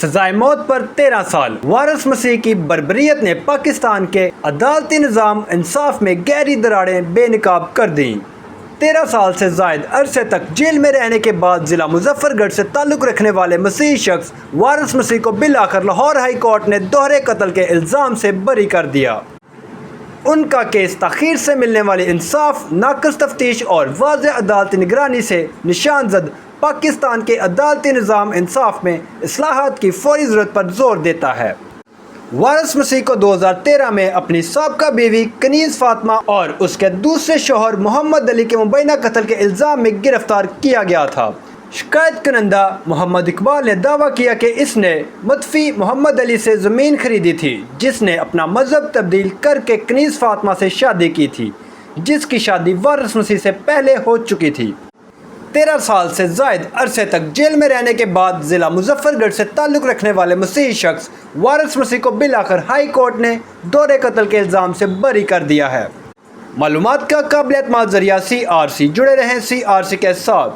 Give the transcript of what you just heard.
سزائے موت پر 13 سال۔ وارث مسیح کی بربریت نے پاکستان کے عدالتی نظام انصاف میں گہری دراڑیں بے نقاب کر دیں۔ 13 سال سے زائد عرصے تک جیل میں رہنے کے بعد ضلع مظفر گڑھ سے تعلق رکھنے والے مسیحی شخص وارث مسیح کو بالآخر لاہور ہائی کورٹ نے دوہرے قتل کے الزام سے بری کر دیا۔ ان کا کیس تاخیر سے ملنے والی انصاف، ناقص تفتیش اور واضح عدالتی نگرانی سے نشان زد پاکستان کے عدالتی نظام انصاف میں اصلاحات کی فوری ضرورت پر زور دیتا ہے۔ وارث مسیح کو 2013 میں اپنی سابقہ بیوی کنیز فاطمہ اور اس کے دوسرے شوہر محمد علی کے مبینہ قتل کے الزام میں گرفتار کیا گیا تھا۔ شکایت کنندہ محمد اقبال نے دعویٰ کیا کہ اس نے متوفی محمد علی سے زمین خریدی تھی، جس نے اپنا مذہب تبدیل کر کے کنیز فاطمہ سے شادی کی تھی، جس کی شادی وارث مسیح سے پہلے ہو چکی تھی۔ 13 سال سے زائد عرصے تک جیل میں رہنے کے بعد ضلع مظفر گڑھ سے تعلق رکھنے والے مسیحی شخص وارث مسیح کو بالآخر ہائی کورٹ نے دوہرے قتل کے الزام سے بری کر دیا ہے۔ معلومات کا قابل اعتماد ذریعہ CRC، جڑے رہیں CRC کے ساتھ۔